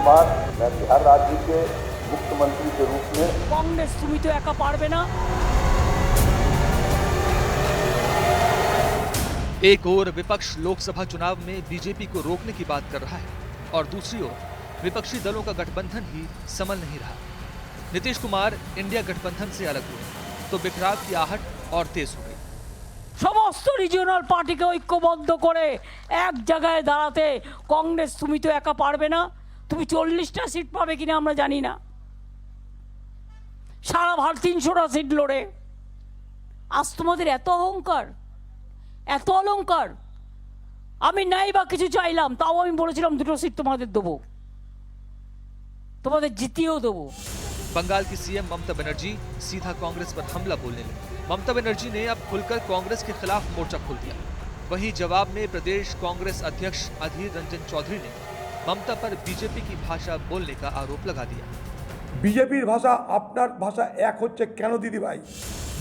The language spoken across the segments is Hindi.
कुमार, मैं बिहार राज्य के मुख्यमंत्री के रूप में कांग्रेस তুমি তো একা পারবে না। एक ओर विपक्ष लोकसभा चुनाव में बीजेपी को रोकने की बात कर रहा है और दूसरी ओर विपक्षी दलों का गठबंधन ही संभल नहीं रहा। नीतीश कुमार इंडिया गठबंधन से अलग हुए तो बिखराव की आहट और तेज हो गई। সমস্ত রিজিওনাল পার্টিকে ঐক্যবদ্ধ করে এক জায়গায় দাঁড়াতে কংগ্রেস তুমি তো একা পারবে না, তুমি 40টা সিট পাবে কিনা আমরা জানি না, সারা ভারত 300টা সিট লড়ে। আজ তোমাদের এত অহংকার, এত অলংকার। আমি নাই বা কিছু চাইলাম, তাও আমি বলেছিলাম 2টো সিট তোমাদের দেবো, তোমাদের জিতিয়েও দেবো। बंगाल की सीएम ममता बनर्जी सीधा कांग्रेस पर हमला बोलने लगी। ममता बनर्जी ने अब खुलकर कांग्रेस के खिलाफ मोर्चा खोल दिया। वहीं जवाब में प्रदेश कांग्रेस अध्यक्ष अधीर रंजन चौधरी ने ममता पर बीजेपी की भाषा बोलने का आरोप लगा दिया। बीजेपीर भाषा आपनार भाषा एक होच्छे केन दीदी भाई?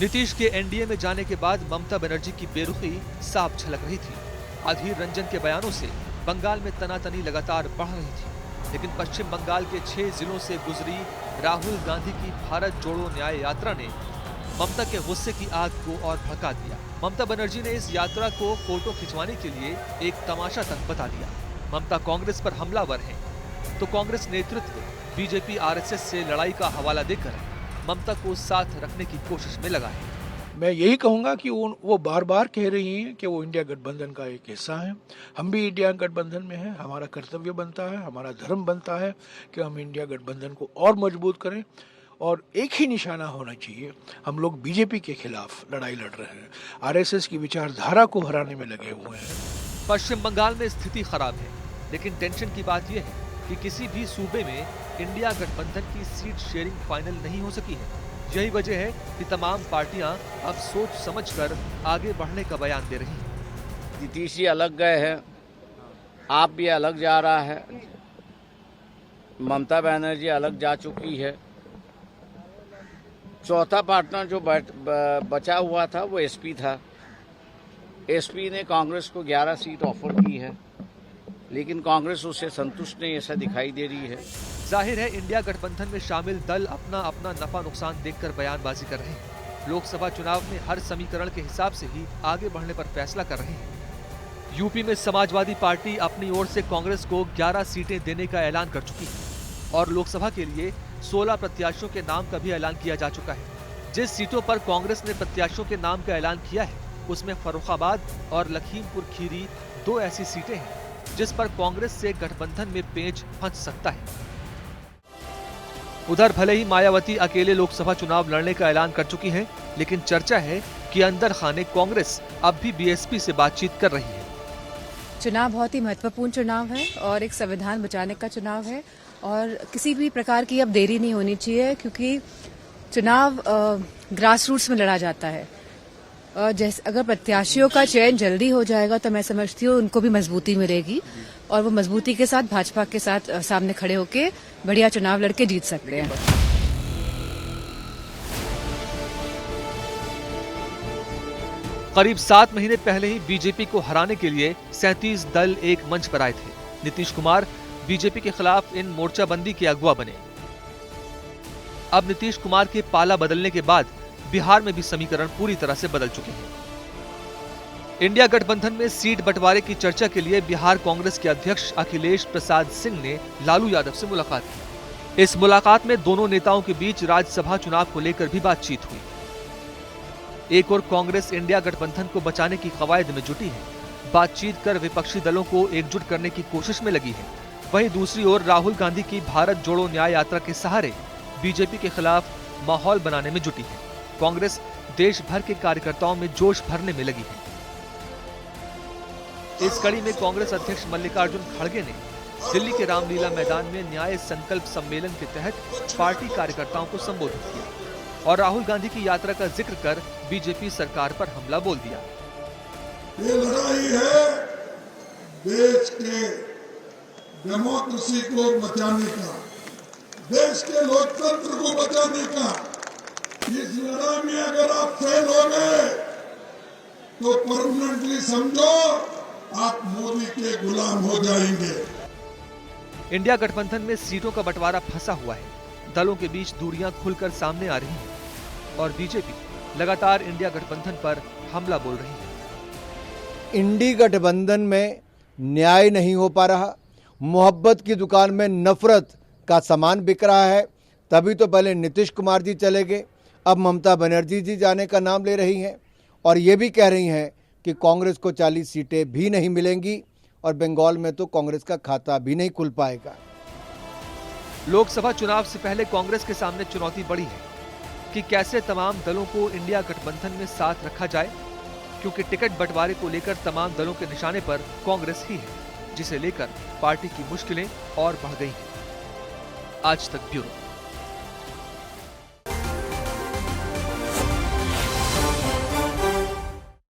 नीतीश के एनडीए में जाने के बाद ममता बनर्जी की बेरुखी साफ झलक रही थी। अधीर रंजन के बयानों से बंगाल में तनातनी लगातार बढ़ रही थी, लेकिन पश्चिम बंगाल के 6 जिलों से गुजरी राहुल गांधी की भारत जोड़ो न्याय यात्रा ने ममता के गुस्से की आग को और भड़का दिया। ममता बनर्जी ने इस यात्रा को फोटो खिंचवाने के लिए एक तमाशा तक बता दिया। ममता कांग्रेस पर हमलावर हैं, तो कांग्रेस नेतृत्व बीजेपी आरएसएस से लड़ाई का हवाला देकर ममता को साथ रखने की कोशिश में लगा है। मैं यही कहूंगा कि वो बार बार कह रही हैं कि वो इंडिया गठबंधन का एक हिस्सा है। हम भी इंडिया गठबंधन में हैं। हमारा कर्तव्य बनता है, हमारा धर्म बनता है कि हम इंडिया गठबंधन को और मजबूत करें और एक ही निशाना होना चाहिए। हम लोग बीजेपी के खिलाफ लड़ाई लड़ रहे हैं, आरएसएस की विचारधारा को हराने में लगे हुए हैं। पश्चिम बंगाल में स्थिति खराब है, लेकिन टेंशन की बात यह है कि किसी भी सूबे में इंडिया गठबंधन की सीट शेयरिंग फाइनल नहीं हो सकी है। यही वजह है कि तमाम पार्टियां अब सोच समझकर आगे बढ़ने का बयान दे रही हैं। नीतीश जी अलग गए हैं, आप भी अलग जा रहा है, ममता बनर्जी अलग जा चुकी है। चौथा पार्टनर जो बचा हुआ था वो एसपी था। एसपी ने कांग्रेस को 11 सीट ऑफर की है, लेकिन कांग्रेस उससे संतुष्ट नहीं ऐसा दिखाई दे रही है। जाहिर है इंडिया गठबंधन में शामिल दल अपना अपना नफा नुकसान देखकर बयानबाजी कर रहे हैं। लोकसभा चुनाव में हर समीकरण के हिसाब से ही आगे बढ़ने पर फैसला कर रहे हैं। यूपी में समाजवादी पार्टी अपनी ओर से कांग्रेस को 11 सीटें देने का ऐलान कर चुकी है और लोकसभा के लिए 16 प्रत्याशियों के नाम का भी ऐलान किया जा चुका है। जिस सीटों पर कांग्रेस ने प्रत्याशियों के नाम का ऐलान किया है उसमें फर्रुखाबाद और लखीमपुर खीरी 2 ऐसी सीटें हैं जिस पर कांग्रेस से गठबंधन में पेंच फंस सकता है। उधर भले ही मायावती अकेले लोकसभा चुनाव लड़ने का ऐलान कर चुकी हैं, लेकिन चर्चा है कि अंदर खाने कांग्रेस अब भी बीएसपी से बातचीत कर रही है। चुनाव बहुत ही महत्वपूर्ण चुनाव है और एक संविधान बचाने का चुनाव है और किसी भी प्रकार की अब देरी नहीं होनी चाहिए, क्योंकि चुनाव ग्रास रूट्स में लड़ा जाता है। जैसे अगर प्रत्याशियों का चयन जल्दी हो जाएगा तो मैं समझती हूँ उनको भी मजबूती मिलेगी और वो मजबूती के साथ भाजपा के साथ सामने खड़े होकर बढ़िया चुनाव लड़के जीत सकते हैं। करीब 7 महीने पहले ही बीजेपी को हराने के लिए 37 दल एक मंच पर आए थे। नीतीश कुमार बीजेपी के खिलाफ इन मोर्चाबंदी के अगुवा बने। अब नीतीश कुमार के पाला बदलने के बाद बिहार में भी समीकरण पूरी तरह से बदल चुके हैं। इंडिया गठबंधन में सीट बंटवारे की चर्चा के लिए बिहार कांग्रेस के अध्यक्ष अखिलेश प्रसाद सिंह ने लालू यादव से मुलाकात की। इस मुलाकात में दोनों नेताओं के बीच राज्यसभा चुनाव को लेकर भी बातचीत हुई। एक और कांग्रेस इंडिया गठबंधन को बचाने की कवायद में जुटी है, बातचीत कर विपक्षी दलों को एकजुट करने की कोशिश में लगी है। वहीं दूसरी ओर राहुल गांधी की भारत जोड़ो न्याय यात्रा के सहारे बीजेपी के खिलाफ माहौल बनाने में जुटी है। कांग्रेस देश भर के कार्यकर्ताओं में जोश भरने में लगी है। इस कड़ी में कांग्रेस अध्यक्ष मल्लिकार्जुन खड़गे ने दिल्ली के रामलीला मैदान में न्याय संकल्प सम्मेलन के तहत पार्टी कार्यकर्ताओं को संबोधित किया और राहुल गांधी की यात्रा का जिक्र कर बीजेपी सरकार पर हमला बोल दिया। ये लड़ाई है देश के डेमोक्रेसी को बचाने का, देश के लोकतंत्र को बचाने का। इस लड़ाई में अगर आप फेल हो गए तो परमानेंटली समझो आप मोदी के गुलाम हो जाएंगे। इंडिया गठबंधन में सीटों का बंटवारा फंसा हुआ है, दलों के बीच दूरियां खुलकर सामने आ रही हैं और बीजेपी लगातार इंडिया गठबंधन पर हमला बोल रही है। इंडी गठबंधन में न्याय नहीं हो पा रहा, मोहब्बत की दुकान में नफरत का सामान बिक रहा है। तभी तो पहले नीतीश कुमार जी चले गए, अब ममता बनर्जी जी जाने का नाम ले रही हैं और ये भी कह रही हैं कि कांग्रेस को 40 सीटें भी नहीं मिलेंगी और बंगाल में तो कांग्रेस का खाता भी नहीं खुल पाएगा। लोकसभा चुनाव से पहले कांग्रेस के सामने चुनौती बड़ी है कि कैसे तमाम दलों को इंडिया गठबंधन में साथ रखा जाए, क्योंकि टिकट बंटवारे को लेकर तमाम दलों के निशाने पर कांग्रेस ही है, जिसे लेकर पार्टी की मुश्किलें और बढ़ गई हैं। आज तक ब्यूरो।